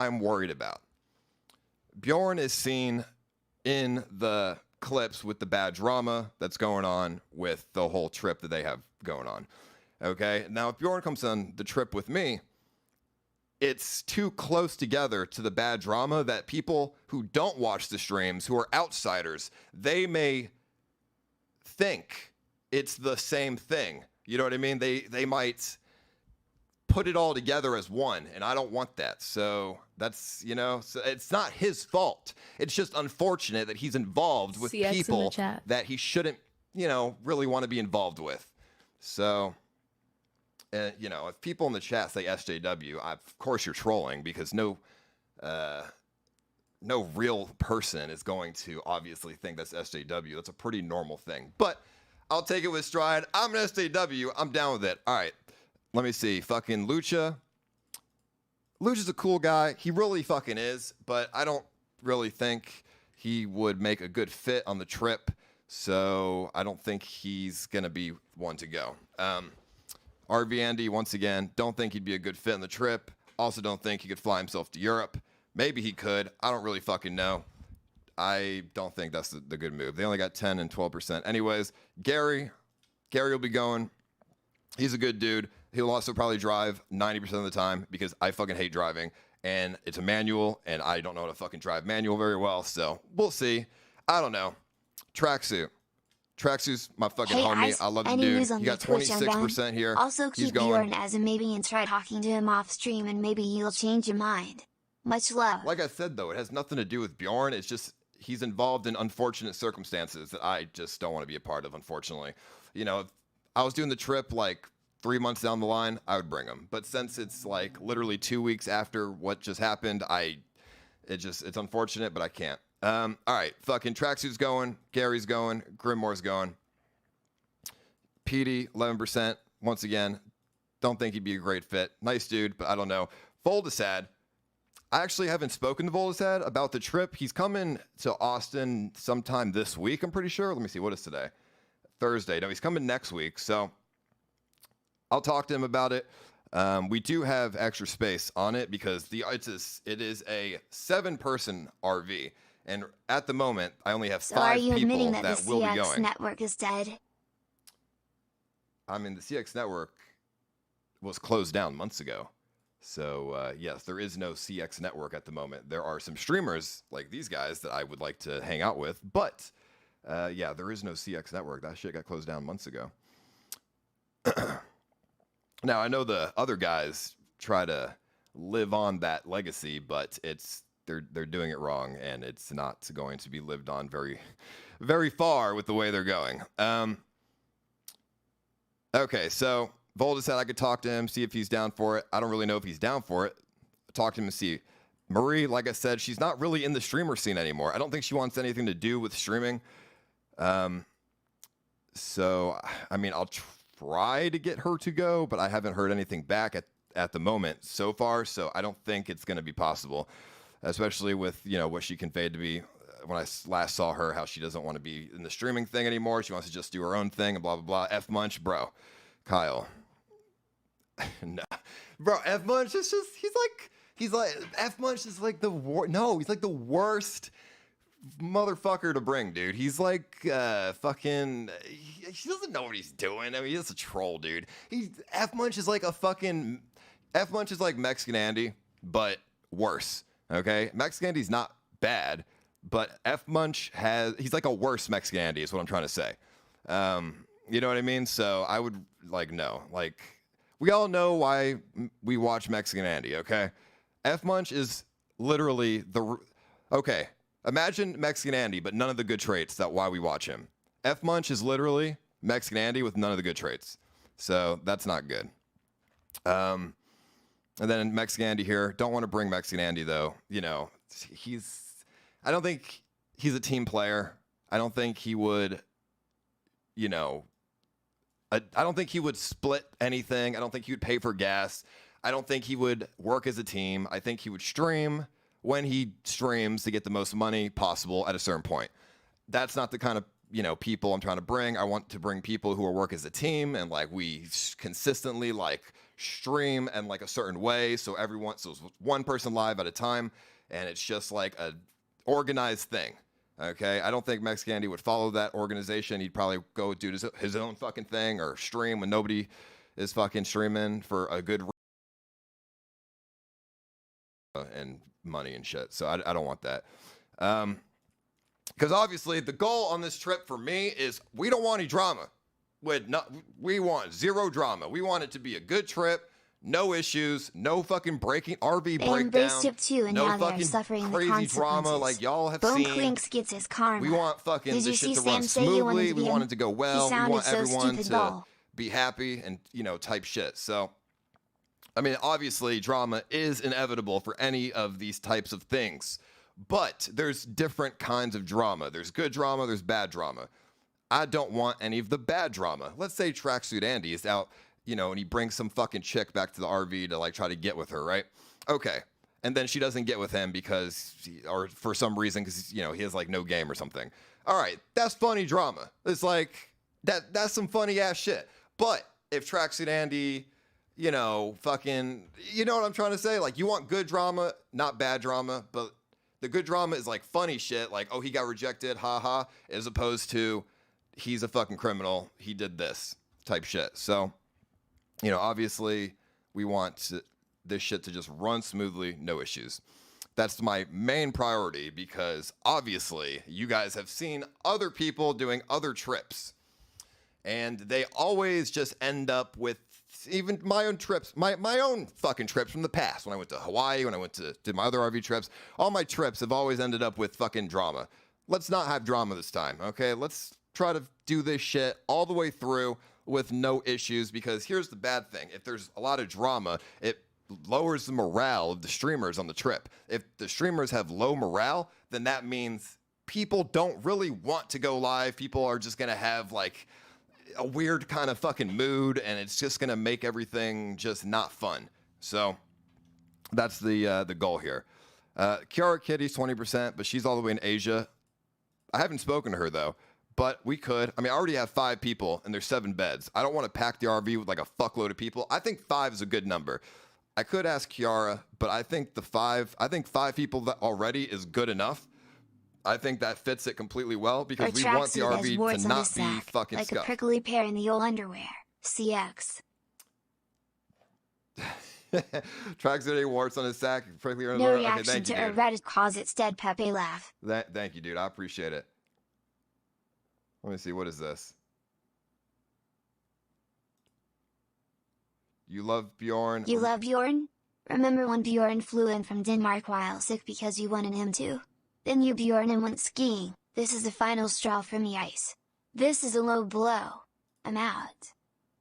I'm worried about. Bjorn is seen in the clips with the bad drama that's going on with the whole trip that they have going on. Okay, now if Bjorn comes on the trip with me, it's too close together to the bad drama that people who don't watch the streams, who are outsiders, they may think it's the same thing. You know what I mean? They might put it all together as one, and I don't want that. So that's, so it's not his fault. It's just unfortunate that he's involved with CX people that he shouldn't, really want to be involved with. So, if people in the chat say SJW, of course you're trolling, because no real person is going to obviously think that's SJW. That's a pretty normal thing. But I'll take it with stride. I'm an SJW. I'm down with it. All right. Let me see. Fucking Lucha. Lucha's a cool guy. He really fucking is. But I don't really think he would make a good fit on the trip. So I don't think he's going to be one to go. RV Andy, once again, don't think he'd be a good fit on the trip. Also don't think he could fly himself to Europe. Maybe he could. I don't really fucking know. I don't think that's the good move. They only got 10 and 12%. Anyways, Gary will be going. He's a good dude. He'll also probably drive 90% of the time because I fucking hate driving. And it's a manual, and I don't know how to fucking drive manual very well. So we'll see. I don't know. Tracksuit's my fucking homie. I love the dude. You got 26% here. Also keep Bjorn as a maybe and try talking to him off stream, and maybe he'll change your mind. Much love. Like I said, though, it has nothing to do with Bjorn. It's just he's involved in unfortunate circumstances that I just don't want to be a part of, unfortunately. If I was doing the trip like 3 months down the line, I would bring him. But since it's like literally 2 weeks after what just happened, it's unfortunate, but I can't. All right, fucking Tracksuit's going, Gary's going, Grimmore's going. Petey, 11%. Once again, don't think he'd be a great fit. Nice dude, but I don't know. Voldesad. I actually haven't spoken to Voldesad about the trip. He's coming to Austin sometime this week, I'm pretty sure. Let me see, what is today? Thursday. No, he's coming next week, so I'll talk to him about it. We do have extra space on it because it is a 7-person RV. And at the moment, I only have 5 people that will be going. So are you admitting that the CX network is dead? I mean, the CX network was closed down months ago. So, yes, there is no CX network at the moment. There are some streamers like these guys that I would like to hang out with. But, yeah, there is no CX network. That shit got closed down months ago. Now, I know the other guys try to live on that legacy, but they're doing it wrong, and it's not going to be lived on very, very far with the way they're going. Okay, so Volta said I could talk to him, see if he's down for it. I don't really know if he's down for it. Talk to him and see. Marie, like I said, she's not really in the streamer scene anymore. I don't think she wants anything to do with streaming. So, I mean, I'll try to get her to go, but I haven't heard anything back at the moment so far, so I don't think it's going to be possible. Especially with, what she conveyed to me when I last saw her, how she doesn't want to be in the streaming thing anymore. She wants to just do her own thing and blah, blah, blah. F-Munch, bro. Kyle. No. Bro, F-Munch is just, he's like, F-Munch is like the worst. No, he's like the worst motherfucker to bring, dude. He's like, fucking, he doesn't know what he's doing. I mean, he's a troll, dude. F-Munch is like F-Munch is like Mexican Andy, but worse. Okay, Mexican Andy's not bad, but F-Munch he's like a worse Mexican Andy is what I'm trying to say. You know what I mean? So I would no, we all know why we watch Mexican Andy, okay? F-Munch is literally okay, imagine Mexican Andy, but none of the good traits that why we watch him. F-Munch is literally Mexican Andy with none of the good traits. So that's not good. And then Mexican Andy here. Don't want to bring Mexican Andy, though. I don't think he's a team player. I don't think he would, I don't think he would split anything. I don't think he would pay for gas. I don't think he would work as a team. I think he would stream when he streams to get the most money possible at a certain point. That's not the kind of, people I'm trying to bring. I want to bring people who will work as a team and we consistently stream in like a certain way, so it's one person live at a time, and it's just like a organized thing. Okay, I don't think Mex Candy would follow that organization. He'd probably go do his own fucking thing or stream when nobody is fucking streaming for a good and money and shit. So I don't want that. Because obviously the goal on this trip for me is we don't want any drama. We want zero drama. We want it to be a good trip, no issues, no fucking breaking RV They breakdown, embraced it too, and no now they're fucking suffering the crazy consequences. drama like y'all have Bone seen. Clinks gets his karma. We want fucking Did you this shit see to Sam run say you wanted smoothly. to We be want him? it to go He well. We sounded want so everyone stupid, to though. be happy and type shit. So, I mean, obviously, drama is inevitable for any of these types of things. But there's different kinds of drama. There's good drama, there's bad drama. I don't want any of the bad drama. Let's say Tracksuit Andy is out, and he brings some fucking chick back to the RV to like try to get with her, right? Okay. And then she doesn't get with him or for some reason, because, he has like no game or something. All right. That's funny drama. It's like, that's some funny ass shit. But if Tracksuit Andy, fucking, you know what I'm trying to say? Like, you want good drama, not bad drama, but the good drama is like funny shit, like, oh, he got rejected, haha, as opposed to he's a fucking criminal, he did this type shit. So, obviously, we want this shit to just run smoothly, no issues. That's my main priority because obviously you guys have seen other people doing other trips, and they always just end up with even my own trips, my own fucking trips from the past. When I went to Hawaii, when I did my other RV trips, all my trips have always ended up with fucking drama. Let's not have drama this time, okay? Let's try to do this shit all the way through with no issues, because here's the bad thing. If there's a lot of drama, it lowers the morale of the streamers on the trip. If the streamers have low morale, then that means people don't really want to go live. People are just going to have like a weird kind of fucking mood, and it's just gonna make everything just not fun. So that's the goal here. Kiara Kitty's 20%, but she's all the way in Asia. I haven't spoken to her though, but we could. I mean, I already have 5 people and there's 7 beds. I don't want to pack the RV with like a fuckload of people. I think 5 is a good number. I could ask Kiara, but I think 5 people that already is good enough. I think that fits it completely well because we want the RV to not be fucking like scuffed. a prickly pear in the old underwear. CX. Tracksuit warts on his sack. Prickly No underwear. reaction Okay, thank to you, a dude. Reddit cause its dead Pepe laugh. Thank you, dude. I appreciate it. Let me see. What is this? You love Bjorn? You love Bjorn? Remember when Bjorn flew in from Denmark while sick because you wanted him to? Then you Bjorn and went skiing. This is the final straw for me, Ice. This is a low blow. I'm out.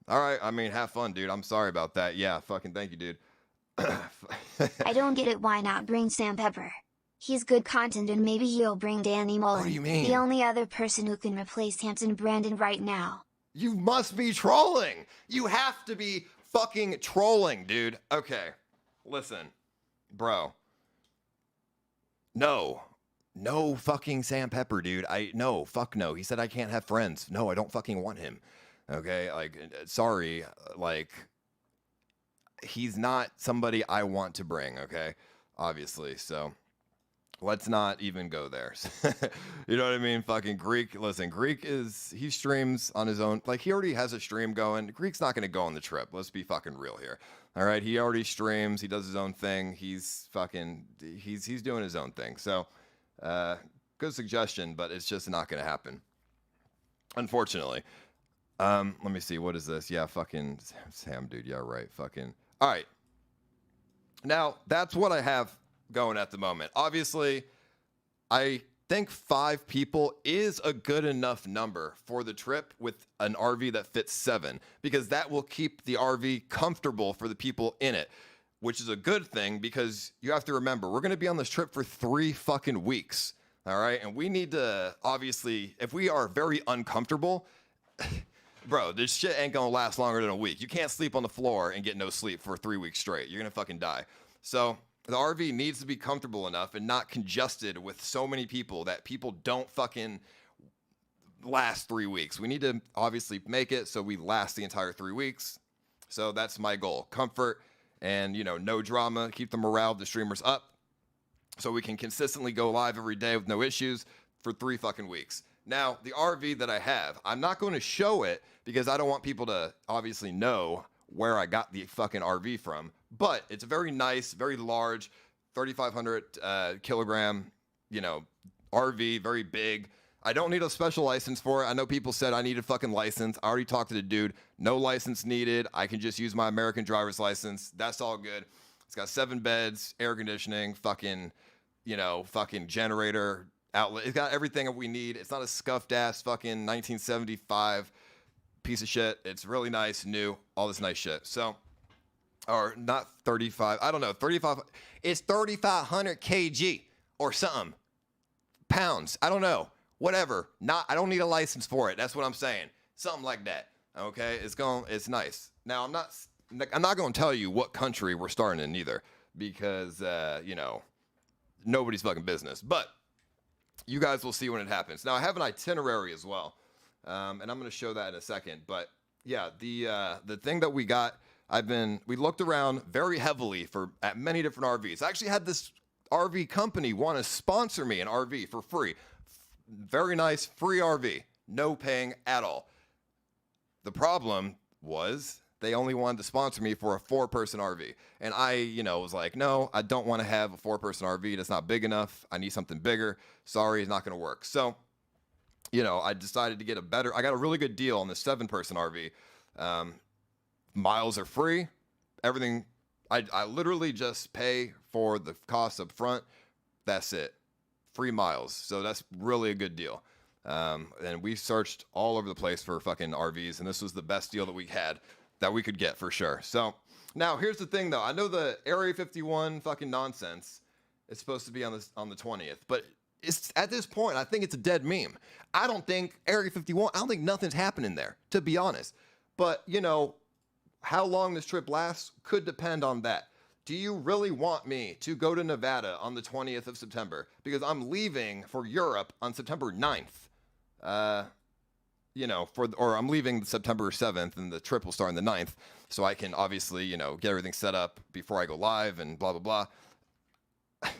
All right. I mean, have fun, dude. I'm sorry about that. Yeah, fucking thank you, dude. I don't get it. Why not bring Sam Pepper? He's good content, and maybe he'll bring Danny Mullen. What do you mean? The only other person who can replace Hampton Brandon right now. You must be trolling. You have to be fucking trolling, dude. Okay. Listen, bro. No fucking Sam Pepper, dude. No, fuck no. He said I can't have friends. No, I don't fucking want him. Okay, like, sorry, like, he's not somebody I want to bring, okay? Obviously, so let's not even go there. You know what I mean? Fucking Greek, listen, he streams on his own. Like, he already has a stream going. Greek's not going to go on the trip. Let's be fucking real here. All right, he already streams. He does his own thing. He's doing his own thing. So, good suggestion, but it's just not going to happen, unfortunately. Let me see. What is this? Yeah, fucking Sam, dude. Yeah, right. Fucking. All right. Now, that's what I have going at the moment. Obviously, I think 5 people is a good enough number for the trip with an RV that fits 7, because that will keep the RV comfortable for the people in it, which is a good thing because you have to remember, we're going to be on this trip for 3 fucking weeks. All right. And we need to, obviously, if we are very uncomfortable, bro, this shit ain't gonna last longer than a week. You can't sleep on the floor and get no sleep for 3 weeks straight. You're gonna fucking die. So the RV needs to be comfortable enough and not congested with so many people that people don't fucking last 3 weeks. We need to obviously make it so we last the entire 3 weeks. So that's my goal. Comfort and, you know, no drama, keep the morale of the streamers up so we can consistently go live every day with no issues for 3 fucking weeks. Now, the RV that I have, I'm not going to show it because I don't want people to obviously know where I got the fucking RV from, but it's very nice, very large, 3,500 kilogram, you know, RV, very big. I don't need a special license for it. I know people said I need a fucking license. I already talked to the dude. No license needed. I can just use my American driver's license. That's all good. It's got 7 beds, air conditioning, fucking, you know, fucking generator outlet. It's got everything that we need. It's not a scuffed ass fucking 1975 piece of shit. It's really nice, new, all this nice shit. So, or not 35. I don't know. 35. It's 3,500 kg or something. Pounds. I don't know. Whatever. I don't need a license for it. That's what I'm saying. Something like that. Okay. It's nice. Now I'm not going to tell you what country we're starting in either because, you know, nobody's fucking business, but you guys will see when it happens. Now I have an itinerary as well. And I'm going to show that in a second, but yeah, the thing that we got, we looked around very heavily at many different RVs. I actually had this RV company want to sponsor me an RV for free. Very nice, free RV, no paying at all. The problem was they only wanted to sponsor me for a 4-person RV. And I, you know, was like, no, I don't want to have a 4-person RV. That's not big enough. I need something bigger. Sorry, it's not going to work. So, you know, I decided to get I got a really good deal on the 7-person RV. Miles are free. Everything, I literally just pay for the cost up front. That's it. Free miles. So that's really a good deal. And we searched all over the place for fucking RVs, and this was the best deal that we had that we could get for sure. So now here's the thing though. I know the Area 51 fucking nonsense is supposed to be on the 20th, but it's at this point, I think it's a dead meme. I don't think Area 51, I don't think nothing's happening there, to be honest. But, you know, how long this trip lasts could depend on that. Do you really want me to go to Nevada on the 20th of September? Because I'm leaving for Europe on September 9th. You know, or I'm leaving September 7th and the trip will start on the 9th. So I can obviously, you know, get everything set up before I go live and blah, blah, blah.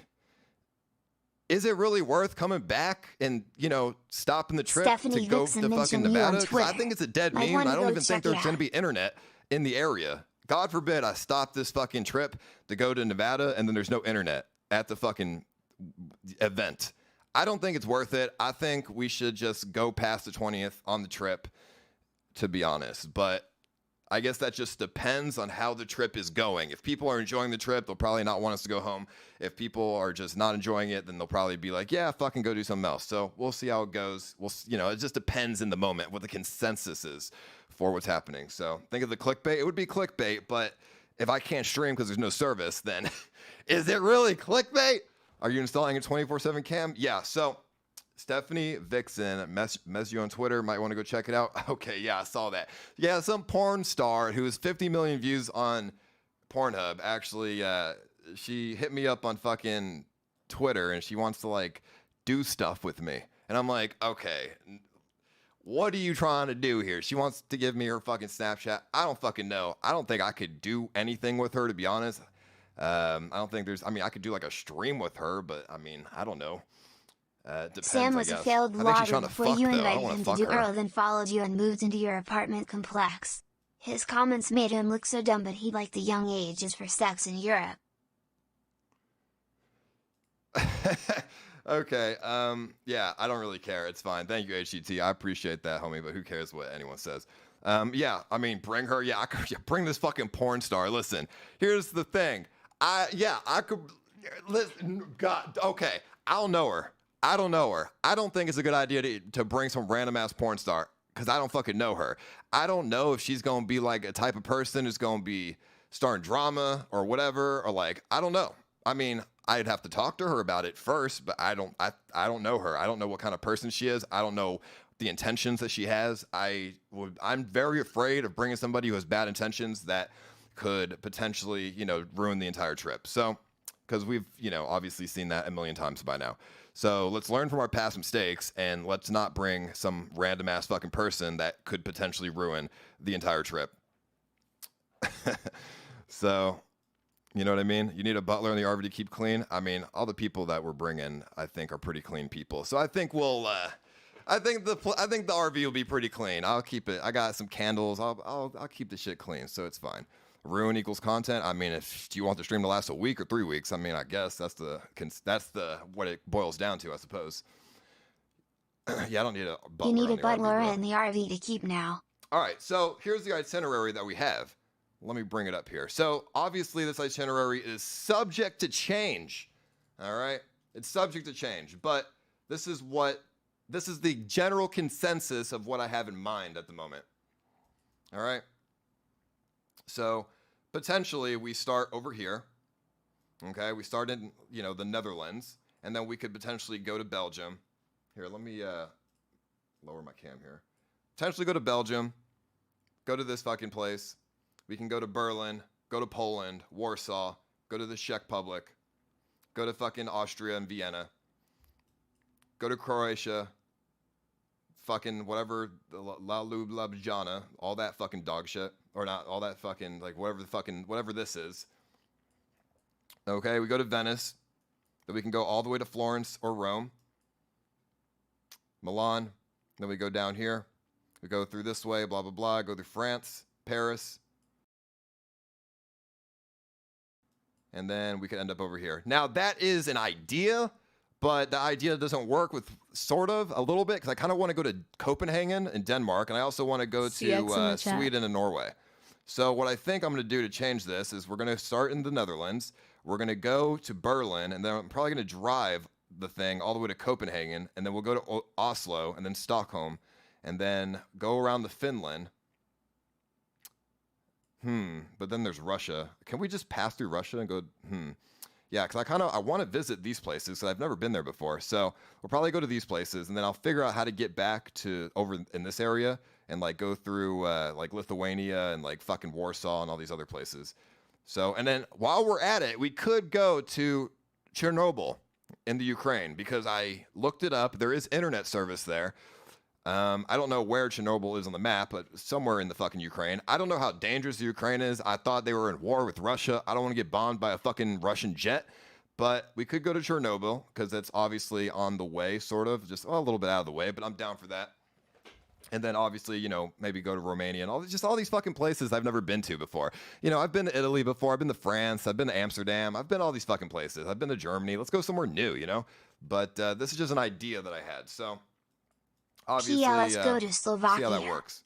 Is it really worth coming back and, you know, stopping the trip Stephanie to go Vixen to fucking Nevada? 'Cause I think it's a dead Might meme. wanna I don't go even think check it there's going to out. be internet in the area. God forbid I stop this fucking trip to go to Nevada and then there's no internet at the fucking event. I don't think it's worth it. I think we should just go past the 20th on the trip, to be honest. But I guess that just depends on how the trip is going. If people are enjoying the trip, they'll probably not want us to go home. If people are just not enjoying it, then they'll probably be like, yeah, fucking go do something else. So we'll see how it goes. You know, it just depends in the moment what the consensus is for what's happening. So think of the clickbait. It would be clickbait, but if I can't stream because there's no service, then is it really clickbait? Are you installing a 24/7 cam? Yeah. So Stephanie Vixen, mess you on Twitter. Might want to go check it out. Okay, yeah, I saw that. Yeah, some porn star who has 50 million views on Pornhub. Actually, she hit me up on fucking Twitter and she wants to like do stuff with me. And I'm like, okay, what are you trying to do here? She wants to give me her fucking Snapchat. I don't fucking know. I don't think I could do anything with her, to be honest. I don't think I could do like a stream with her, but I mean, I don't know. Depends, Sam was I a guess. failed I think she's lottery trying to before fuck, you though. I don't invited wanna him to fuck do her. Earl, then followed you and moved into your apartment complex. His comments made him look so dumb, but he liked the young ages for sex in Europe. Okay, yeah, I don't really care. It's fine. Thank you, HGT. I appreciate that, homie, but who cares what anyone says? Yeah, I mean, bring her. Yeah, bring this fucking porn star. Listen, here's the thing. I could, listen, God, okay, I don't know her. I don't know her. I don't think it's a good idea to bring some random ass porn star because I don't fucking know her. I don't know if she's going to be like a type of person who's going to be starting drama or whatever, or like, I don't know. I mean, I'd have to talk to her about it first, but I don't know her. I don't know what kind of person she is. I don't know the intentions that she has. I'm very afraid of bringing somebody who has bad intentions that could potentially, you know, ruin the entire trip. So, because we've, you know, obviously seen that a million times by now. So let's learn from our past mistakes and let's not bring some random ass fucking person that could potentially ruin the entire trip. So, you know what I mean? You need a butler in the RV to keep clean. I mean, all the people that we're bringing, I think, are pretty clean people. So I think I think the RV will be pretty clean. I'll keep it. I got some candles. I'll keep the shit clean, so it's fine. Ruin equals content. I mean, if you want the stream to last a week or 3 weeks, I mean, I guess that's the what it boils down to, I suppose. Yeah, I don't need a butler. You need on a the butler RV, in the RV to keep now. All right, so here's the itinerary that we have. Let me bring it up here. So obviously this itinerary is subject to change. All right, it's subject to change, but this is the general consensus of what I have in mind at the moment. All right. So potentially we start over here. Okay, we start in the Netherlands, and then we could potentially go to Belgium. Here, let me lower my cam here. Potentially go to Belgium, go to this fucking place. We can go to Berlin, go to Poland, Warsaw, go to the Czech Republic, go to fucking Austria and Vienna, go to Croatia, fucking whatever, La Ljubljana, all that fucking dog shit, or not, all that fucking, like, whatever this is. Okay, we go to Venice, then we can go all the way to Florence or Rome, Milan, then we go down here, we go through this way, blah, blah, blah, go through France, Paris, and then we could end up over here. Now, that is an idea, but the idea doesn't work with sort of a little bit, because I kind of want to go to Copenhagen and Denmark, and I also want to go to Sweden and Norway. So what I think I'm going to do to change this is we're going to start in the Netherlands. We're going to go to Berlin, and then I'm probably going to drive the thing all the way to Copenhagen, and then we'll go to Oslo, and then Stockholm, and then go around to Finland. But then there's Russia. Can we just pass through Russia and go? Yeah, because I want to visit these places because I've never been there before. So we'll probably go to these places, and then I'll figure out how to get back to over in this area and like go through like Lithuania and like fucking Warsaw and all these other places. So, and then while we're at it, we could go to Chernobyl in the Ukraine because I looked it up. There is internet service there. I don't know where Chernobyl is on the map, but somewhere in the fucking Ukraine. I don't know how dangerous the Ukraine is. I thought they were in war with Russia. I don't want to get bombed by a fucking Russian jet, but we could go to Chernobyl because it's obviously on the way, sort of, just a little bit out of the way, but I'm down for that. And then obviously, maybe go to Romania and all these fucking places I've never been to before. I've been to Italy before. I've been to France. I've been to Amsterdam. I've been to all these fucking places. I've been to Germany. Let's go somewhere new, But this is just an idea that I had. So obviously, let's go to Slovakia. See how that works.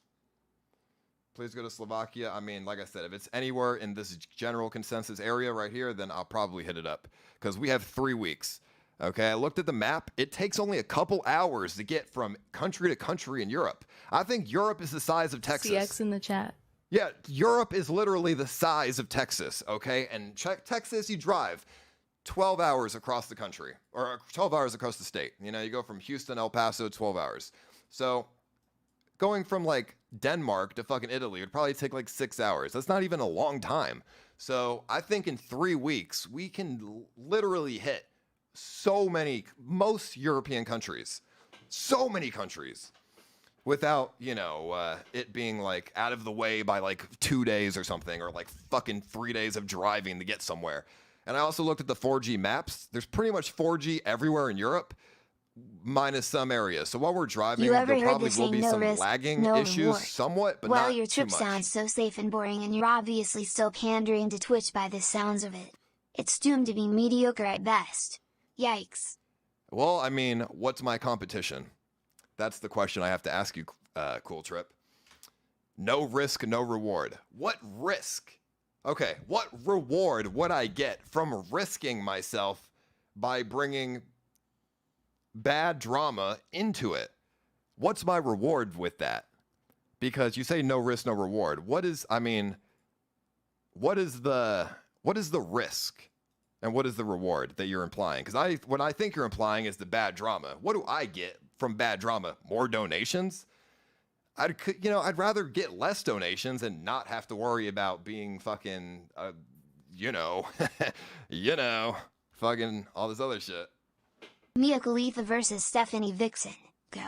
Please go to Slovakia. I mean, like I said, if it's anywhere in this general consensus area right here, then I'll probably hit it up because we have 3 weeks. Okay, I looked at the map. It takes only a couple hours to get from country to country in Europe. I think Europe is the size of Texas. CX in the chat. Yeah, Europe is literally the size of Texas, okay? And Texas, you drive 12 hours across the country, or 12 hours across the state. You go from Houston, El Paso, 12 hours. So going from like Denmark to fucking Italy would probably take like 6 hours. That's not even a long time. So I think in 3 weeks, we can literally hit most European countries, so many countries, without, it being like out of the way by like 2 days or something, or like fucking 3 days of driving to get somewhere. And I also looked at the 4G maps. There's pretty much 4G everywhere in Europe, minus some areas. So while we're driving, there probably will be some lagging issues somewhat, but not too much. Well, your trip sounds so safe and boring, and you're obviously still pandering to Twitch by the sounds of it. It's doomed to be mediocre at best. Yikes. Well, I mean, what's my competition? That's the question I have to ask you, Cool Trip. No risk, no reward. What risk? Okay, what reward would I get from risking myself by bringing bad drama into it? What's my reward with that? Because you say no risk, no reward. What is the risk? And what is the reward that you're implying? Because what I think you're implying is the bad drama. What do I get from bad drama? More donations? I'd rather get less donations and not have to worry about being fucking, fucking all this other shit. Mia Khalifa versus Stephanie Vixen. Go.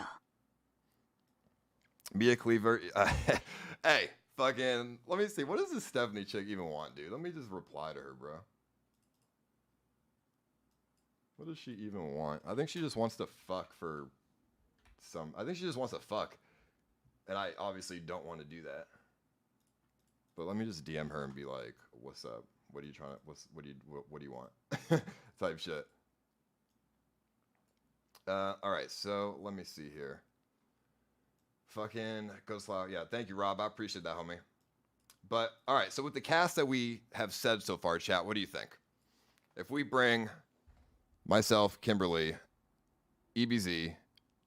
Mia Khalifa. Hey, Fucking, let me see. What does this Stephanie chick even want, dude? Let me just reply to her, bro. What does she even want? I think she just wants to fuck for some. I think she just wants to fuck. And I obviously don't want to do that. But let me just DM her and be like, "What's up? What are you trying to? What do you want?" Type shit. All right, so let me see here. Fucking Ghost Loud. Yeah, thank you, Rob. I appreciate that, homie. But all right, so with the cast that we have said so far, chat, what do you think? If we bring myself, Kimberly, EBZ,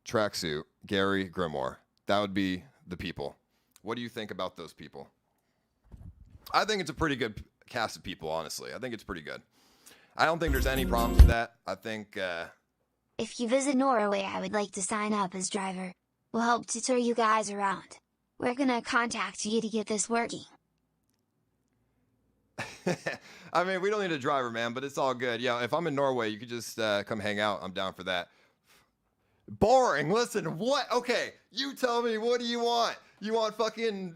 Tracksuit, Gary, Grimoire, that would be the people. What do you think about those people? I think it's a pretty good cast of people, honestly. I think it's pretty good. I don't think there's any problems with that. I think... If you visit Norway, I would like to sign up as driver. We'll help to tour you guys around. We're gonna contact you to get this working. I mean, we don't need a driver, man, but it's all good. Yeah, if I'm in Norway, you could just come hang out. I'm down for that. Boring. Listen, what? Okay, you tell me. What do you want? You want fucking,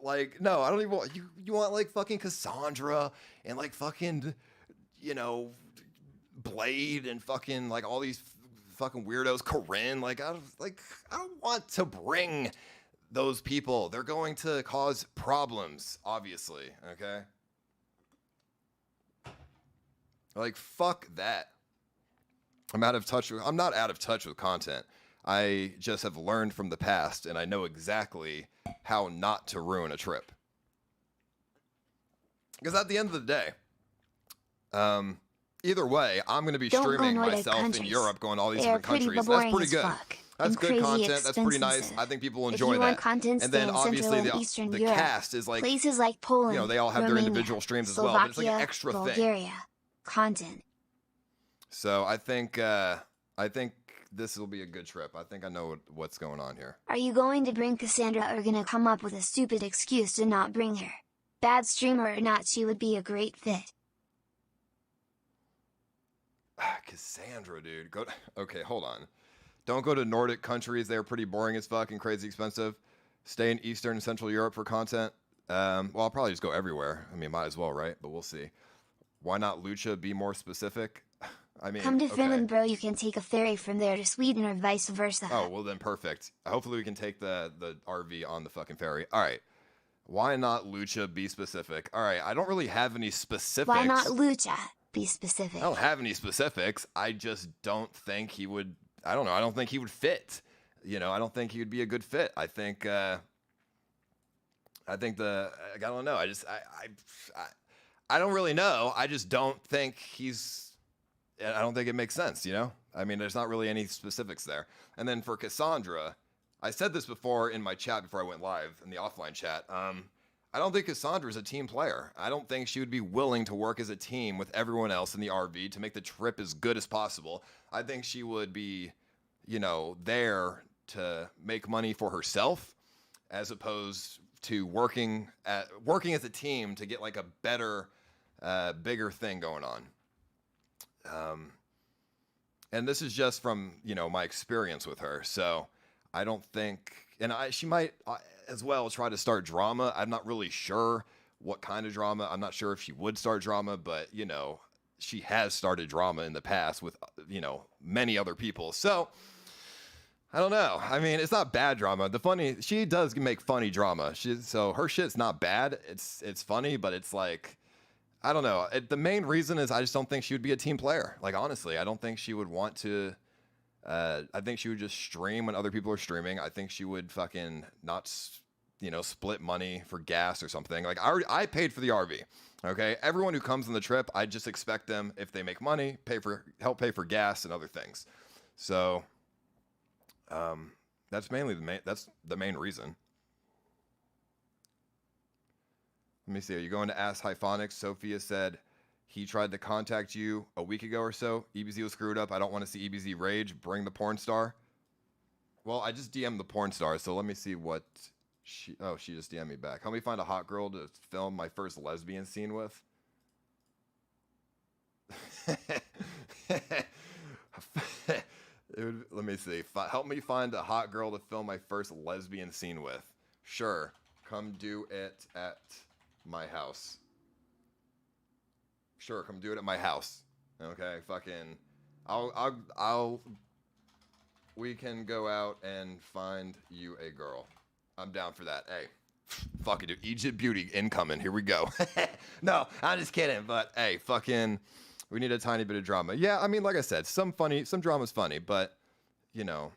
like, no, I don't even want, you want like fucking Cassandra and like fucking, you know, Blade and fucking like all these fucking weirdos, Corinne. Like, I don't want to bring those people. They're going to cause problems, obviously, okay? Like, fuck that. I'm not out of touch with content. I just have learned from the past, and I know exactly how not to ruin a trip. Because at the end of the day, either way, I'm going to be streaming myself in Europe, going to all these different countries. That's pretty good. That's good content. That's pretty nice. I think people will enjoy that. And then obviously the cast is like places like Poland, you know, they all have their individual streams as well, but it's like an extra Bulgaria, thing. Content. So I think this will be a good trip. I think I know what's going on here. Are you going to bring Cassandra or gonna come up with a stupid excuse to not bring her? Bad streamer or not, she would be a great fit. Cassandra, dude. Okay, hold on. Don't go to Nordic countries. They're pretty boring as fuck and crazy expensive. Stay in Eastern and Central Europe for content. Well, I'll probably just go everywhere. I mean, might as well, right? But we'll see. Why not Lucha? Be more specific. I mean, come to Finland, bro. You can take a ferry from there to Sweden or vice versa. Oh, well then perfect. Hopefully we can take the RV on the fucking ferry. All right. Why not Lucha? Be specific. All right. I don't really have any specifics. Why not Lucha? Be specific. I don't have any specifics. I just don't think he would. I don't know. I don't think he would fit. You know, I don't think he would be a good fit. I think I don't know. I don't really know. I just don't think I don't think it makes sense, you know? I mean, there's not really any specifics there. And then for Cassandra, I said this before in my chat before I went live in the offline chat. I don't think Cassandra's a team player. I don't think she would be willing to work as a team with everyone else in the RV to make the trip as good as possible. I think she would be, you know, there to make money for herself as opposed to working as a team to get like a better, bigger thing going on. And this is just from, you know, my experience with her. So I don't think, and she might as well try to start drama. I'm not really sure what kind of drama. I'm not sure if she would start drama, but you know, she has started drama in the past with, you know, many other people. So I don't know. I mean, it's not bad drama. She does make funny drama. So her shit's not bad. It's funny, but it's like, I don't know. The main reason is I just don't think she would be a team player. Like, honestly, I don't think she would want to. I think she would just stream when other people are streaming. I think she would fucking not, you know, split money for gas or something. Like, I paid for the RV. Okay, everyone who comes on the trip, I just expect them, if they make money, help pay for gas and other things. So, that's the main reason. Let me see. Are you going to Ask Hyphonics? Sophia said he tried to contact you a week ago or so. EBZ was screwed up. I don't want to see EBZ rage. Bring the porn star. Well, I just DM'd the porn star, so let me see what she just DM'd me back. Help me find a hot girl to film my first lesbian scene with. Let me see. Help me find a hot girl to film my first lesbian scene with. Sure. Come do it at my house. Sure, come do it at my house. Okay, fucking, I'll. We can go out and find you a girl. I'm down for that. Hey, fuck it, dude. Egypt Beauty incoming. Here we go. No, I'm just kidding. But hey, fucking, we need a tiny bit of drama. Yeah, I mean, like I said, some drama's funny, but you know,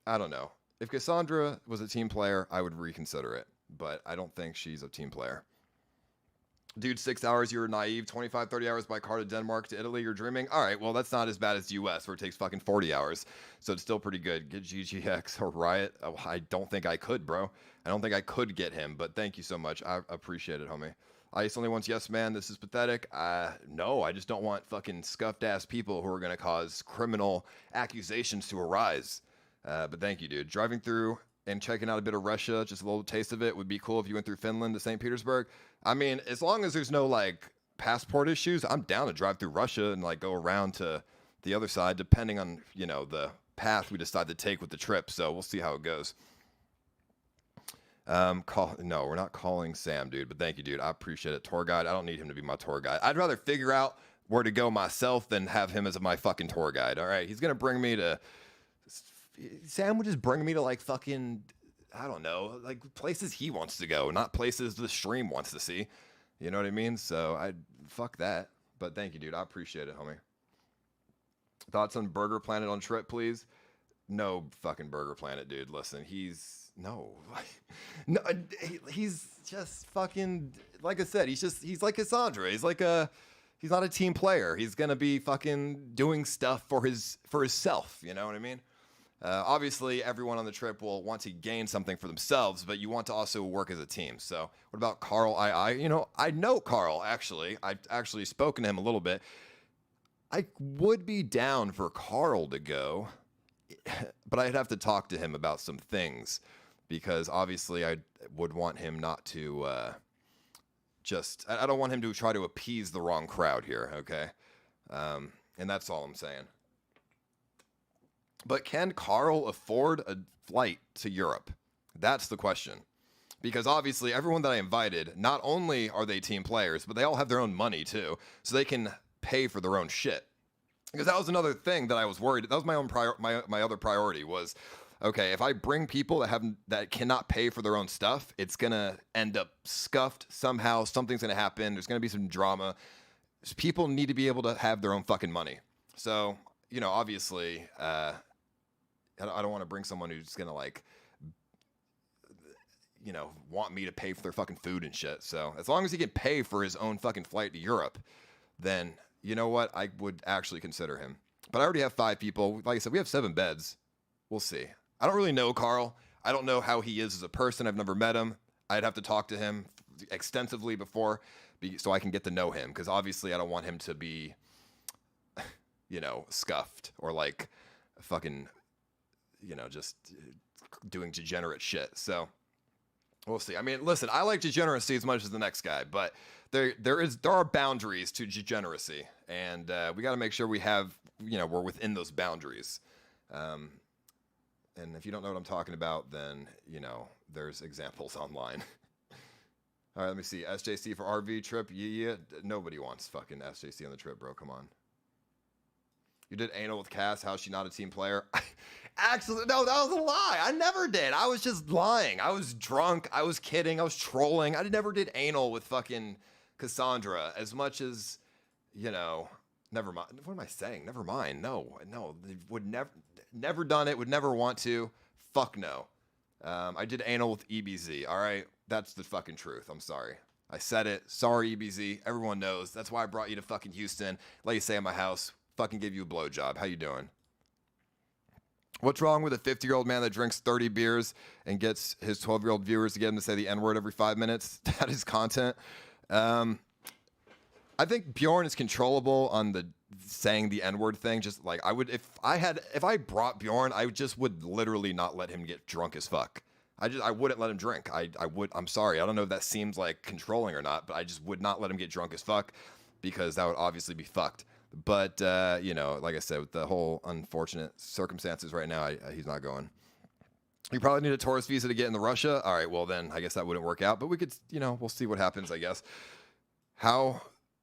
I don't know. If Cassandra was a team player, I would reconsider it. But I don't think she's a team player. Dude, 6 hours, you're naive. 25, 30 hours by car to Denmark to Italy, you're dreaming. All right, well, that's not as bad as the US, where it takes fucking 40 hours. So it's still pretty good. Get GGX or Riot. Oh, I don't think I could, bro. I don't think I could get him, but thank you so much. I appreciate it, homie. Ice only wants yes, man. This is pathetic. No, I just don't want fucking scuffed-ass people who are going to cause criminal accusations to arise. But thank you, dude. Driving through and checking out a bit of Russia, just a little taste of it, would be cool if you went through Finland to St. Petersburg. I mean, as long as there's no, like, passport issues, I'm down to drive through Russia and, like, go around to the other side, depending on, you know, the path we decide to take with the trip. So we'll see how it goes. No, we're not calling Sam, dude, but thank you, dude. I appreciate it. Tour guide, I don't need him to be my tour guide. I'd rather figure out where to go myself than have him as my fucking tour guide, all right? He's going to bring me to... Sam would just bring me to, like, fucking, I don't know, like, places he wants to go, not places the stream wants to see. You know what I mean? So, fuck that. But thank you, dude. I appreciate it, homie. Thoughts on Burger Planet on trip, please? No fucking Burger Planet, dude. Listen, he's just fucking, like I said, he's like Cassandra. He's not a team player. He's gonna be fucking doing stuff for himself. You know what I mean? Obviously, everyone on the trip will want to gain something for themselves, but you want to also work as a team. So what about Carl II? You know, I know Carl, actually. I've actually spoken to him a little bit. I would be down for Carl to go, but I'd have to talk to him about some things, because obviously I would want him not to I don't want him to try to appease the wrong crowd here, okay? And that's all I'm saying. But can Carl afford a flight to Europe? That's the question. Because obviously everyone that I invited, not only are they team players, but they all have their own money too. So they can pay for their own shit. Because that was another thing that I was worried. That was my other priority was, okay, if I bring people that cannot pay for their own stuff, it's going to end up scuffed somehow. Something's going to happen. There's going to be some drama. People need to be able to have their own fucking money. So, you know, obviously, I don't want to bring someone who's going to, like, you know, want me to pay for their fucking food and shit. So as long as he can pay for his own fucking flight to Europe, then you know what? I would actually consider him. But I already have 5 people. Like I said, we have 7 beds. We'll see. I don't really know Carl. I don't know how he is as a person. I've never met him. I'd have to talk to him extensively before so I can get to know him. Because obviously I don't want him to be, you know, scuffed or like fucking, you know, just doing degenerate shit. So we'll see. I mean, listen, I like degeneracy as much as the next guy, but there are boundaries to degeneracy, and we got to make sure we have, you know, we're within those boundaries. And if you don't know what I'm talking about, then, you know, there's examples online. All right, let me see. SJC for RV trip. Yeah. Nobody wants fucking SJC on the trip, bro. Come on. You did anal with Cass. How's she not a team player? Actually, no, that was a lie. I never did. I was just lying. I was drunk. I was kidding. I was trolling. I never did anal with fucking Cassandra. As much as, you know, never mind. What am I saying? Never mind. No. Would never done it. Would never want to. Fuck no. I did anal with EBZ. All right. That's the fucking truth. I'm sorry. I said it. Sorry, EBZ. Everyone knows. That's why I brought you to fucking Houston. Let you stay at my house. Fucking give you a blowjob. How you doing? What's wrong with a 50-year-old man that drinks 30 beers and gets his 12-year-old viewers to get him to say the N-word every 5 minutes? That is content. I think Bjorn is controllable on the saying the N-word thing. Just like I would, if I brought Bjorn, I just would literally not let him get drunk as fuck. I wouldn't let him drink. I'm sorry. I don't know if that seems like controlling or not, but I just would not let him get drunk as fuck, because that would obviously be fucked. But, you know, like I said, with the whole unfortunate circumstances right now, he's not going. You probably need a tourist visa to get into Russia. All right, well then I guess that wouldn't work out, but we could, we'll see what happens, I guess. How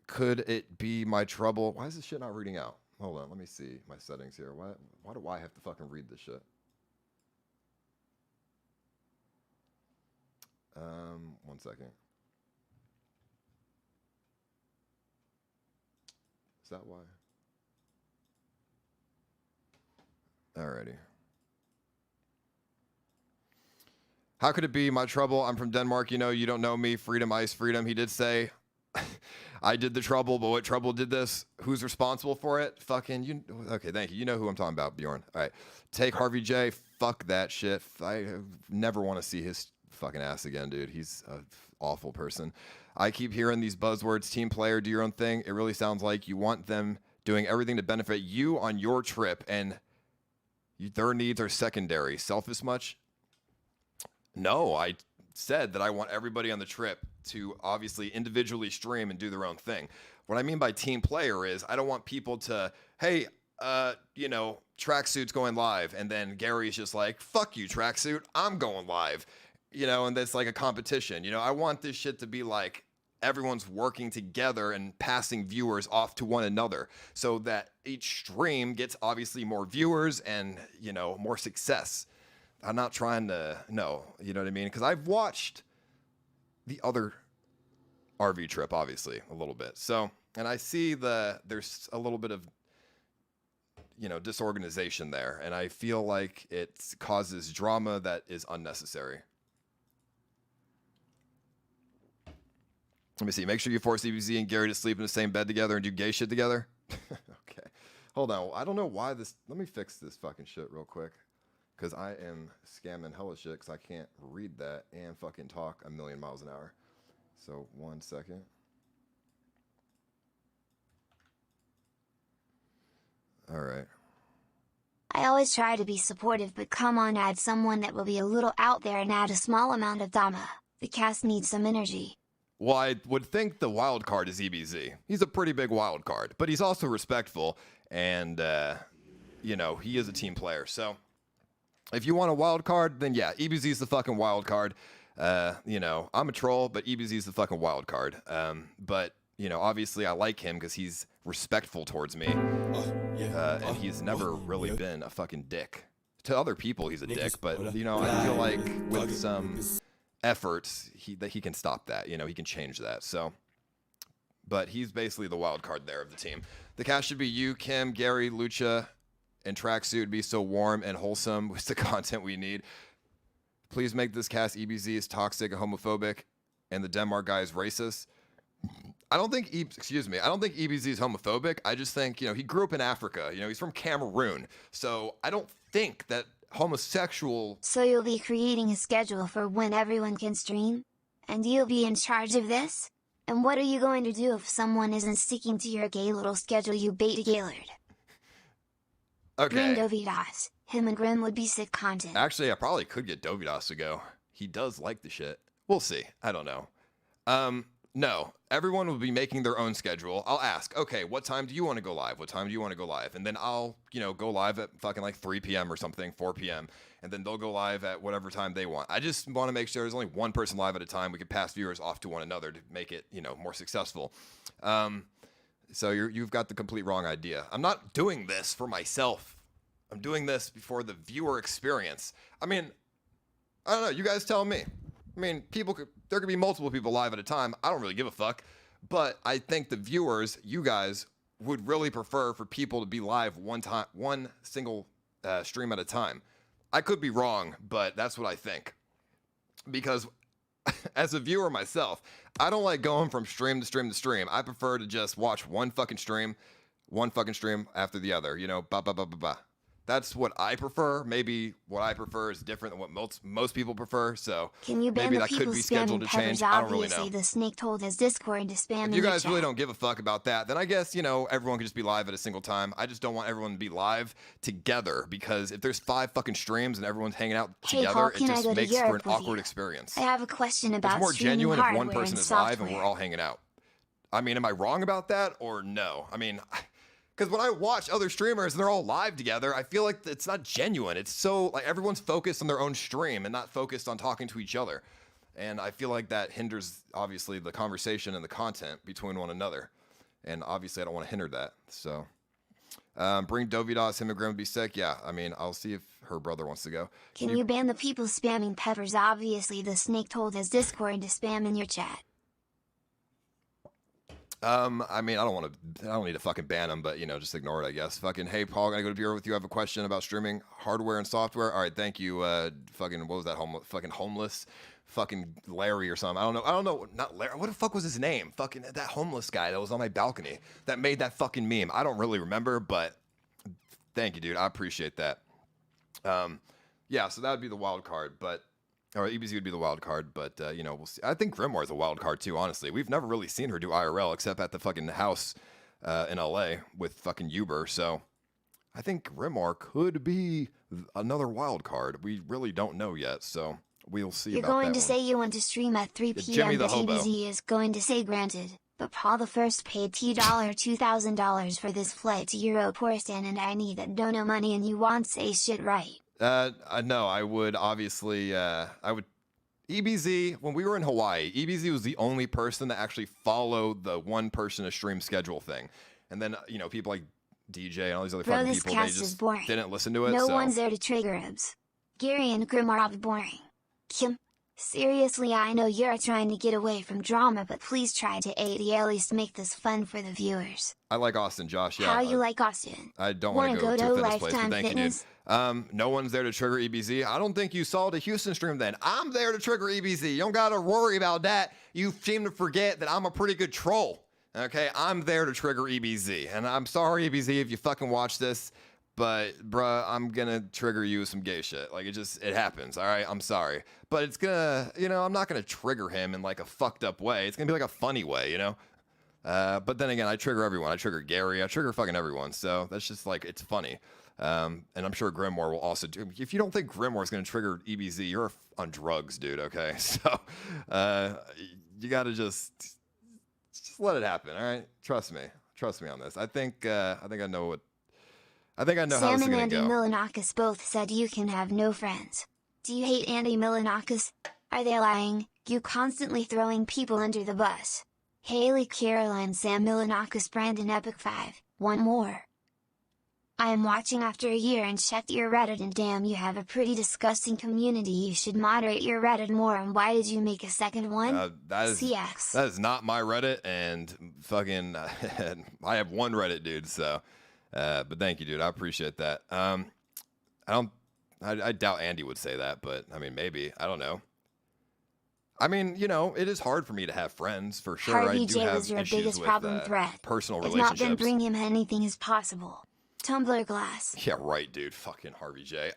could it be my trouble? Why is this shit not reading out? Hold on, let me see my settings here. Why do I have to fucking read this shit? 1 second. Is that why? Alrighty. How could it be my trouble? I'm from Denmark. You don't know me. Freedom, ice, freedom. He did say, I did the trouble, but what trouble did this? Who's responsible for it? Fucking you. Okay, thank you. You know who I'm talking about, Bjorn. All right. Take Harvey J. Fuck that shit. I never want to see his fucking ass again, dude. He's an awful person. I keep hearing these buzzwords, team player, do your own thing. It really sounds like you want them doing everything to benefit you on your trip, and their needs are secondary. Selfish much? No, I said that I want everybody on the trip to obviously individually stream and do their own thing. What I mean by team player is I don't want people to, hey, Tracksuit's going live, and then Gary's just like, fuck you, Tracksuit, I'm going live. And that's like a competition. I want this shit to be like everyone's working together and passing viewers off to one another so that each stream gets obviously more viewers and, more success. I'm not trying to, no, you know what I mean? Because I've watched the other RV trip, obviously, a little bit. So, and I see there's a little bit of, disorganization there. And I feel like it causes drama that is unnecessary. Let me see. Make sure you force EBZ and Gary to sleep in the same bed together and do gay shit together. Okay. Hold on. I don't know why this. Let me fix this fucking shit real quick. Because I am scamming hella shit because I can't read that and fucking talk a million miles an hour. So 1 second. All right. I always try to be supportive, but come on, add someone that will be a little out there and add a small amount of drama. The cast needs some energy. Well, I would think the wild card is EBZ. He's a pretty big wild card, but he's also respectful and, he is a team player. So if you want a wild card, then yeah, EBZ's the fucking wild card. I'm a troll, but EBZ's the fucking wild card. But, obviously I like him because he's respectful towards me. And he's never really been a fucking dick. To other people, he's a dick, but, I feel like with some efforts, he can stop that. He can change that. So, but he's basically the wild card there of the team. The cast should be you, Kim, Gary, Lucha, and Tracksuit would be so warm and wholesome with the content we need. Please make this cast EBZ is toxic and homophobic, and the Denmark guy is racist. I don't think EBZ is homophobic. I just think, he grew up in Africa. He's from Cameroon. So I don't think that homosexual... So you'll be creating a schedule for when everyone can stream? And you'll be in charge of this? And what are you going to do if someone isn't sticking to your gay little schedule, you beta Gaylord? Okay. Bring Dovidas. Him and Grim would be sick content. Actually, I probably could get Dovidas to go. He does like the shit. We'll see. I don't know. No, everyone will be making their own schedule. I'll ask, okay, what time do you want to go live? What time do you want to go live? And then I'll, go live at fucking like 3 p.m. or something, 4 p.m. And then they'll go live at whatever time they want. I just want to make sure there's only one person live at a time. We can pass viewers off to one another to make it, more successful. So you've got the complete wrong idea. I'm not doing this for myself. I'm doing this for the viewer experience. I mean, I don't know. You guys tell me. I mean, there could be multiple people live at a time. I don't really give a fuck. But I think the viewers, you guys, would really prefer for people to be live one single stream at a time. I could be wrong, but that's what I think. Because as a viewer myself, I don't like going from stream to stream to stream. I prefer to just watch one fucking stream after the other. That's what I prefer. Maybe what I prefer is different than what most people prefer. So can you ban maybe the that people could be scheduled to change. I don't really know. Obviously, the snake told his Discord to spam. If you guys really don't give a fuck about that, then I guess everyone can just be live at a single time. I just don't want everyone to be live together because if there's 5 fucking streams and everyone's hanging out together, it just makes for an awkward experience. I have a question about it's more genuine if one person is live software. and we're all hanging out. I mean, am I wrong about that or no? I mean, Because when I watch other streamers and they're all live together, I feel like it's not genuine. It's so like everyone's focused on their own stream and not focused on talking to each other. And I feel like that hinders, obviously, the conversation and the content between one another. And obviously, I don't want to hinder that. So, bring Dovidas, him and Grim would be sick. Yeah, I mean, I'll see if her brother wants to go. Can you ban the people spamming peppers? Obviously, the snake told his Discord to spam in your chat. I mean, I don't need to fucking ban him, but, you know, just ignore it, I guess. Fucking, hey, Paul, can I go to beer with you? I have a question about streaming hardware and software. All right, thank you. Fucking, what was that? Homeless? Fucking Larry or something. I don't know. Not Larry. What the fuck was his name? Fucking that homeless guy that was on my balcony that made that fucking meme. I don't really remember, but thank you, dude. I appreciate that. Yeah, so that would be the wild card, or EBZ would be the wild card, but, you know, we'll see. I think Grimoire's a wild card, too, honestly. We've never really seen her do IRL except at the fucking house in LA with fucking Uber, so I think Grimoire could be another wild card. We really don't know yet, so we'll see. You're going to say you want to stream at 3 p.m., but EBZ is going to say granted. But Paul the First paid $2,000 for this flight to Poseidon, and I need that dono money, and you won't say shit, right? No, I would obviously, EBZ, when we were in Hawaii, EBZ was the only person that actually followed the one person a stream schedule thing. And then, you know, people like DJ and all these other fucking people, they just didn't listen to it. No one's there to trigger ibs. Gary and Grim are boring. Kim, seriously, I know you're trying to get away from drama, but please try to at least make this fun for the viewers. I like Austin, Josh. Yeah. How you like Austin? I don't want to go to a fitness place, but thank you, dude. No one's there to trigger EBZ. I don't think you saw the Houston stream then. I'm there to trigger EBZ. You don't got to worry about that. You seem to forget that I'm a pretty good troll. Okay, I'm there to trigger EBZ. And I'm sorry, EBZ, if you fucking watch this, but bruh, I'm gonna trigger you with some gay shit. Like, it happens, all right? I'm sorry. But it's gonna, you know, I'm not gonna trigger him in like a fucked up way. It's gonna be like a funny way, you know? But then again, I trigger everyone. I trigger Gary. I trigger fucking everyone. So that's just like, it's funny. And I'm sure Grimoire will also do. If you don't think Grimoire is going to trigger EBZ, you're on drugs, dude. Okay, so you got to just let it happen. All right, trust me on this. I think I know how this is going to go. Sam and Andy Milanakis both said you can have no friends. Do you hate Andy Milanakis? Are they lying? You constantly throwing people under the bus. Haley Caroline, Sam Milanakis, Brandon Epic 5. One more. I am watching after a year and checked your Reddit, and damn, you have a pretty disgusting community. You should moderate your Reddit more. And why did you make a second one? That is not my Reddit, and fucking I have one Reddit, dude. So, but thank you, dude. I appreciate that. I doubt Andy would say that, but I mean, maybe. I don't know. I mean, you know, it is hard for me to have friends, for sure. Harvey I do J have was your issues biggest with, problem threat. Personal if relationships. If not, then bring him anything is possible. Tumblr glass. Yeah, right, dude. Fucking Harvey J.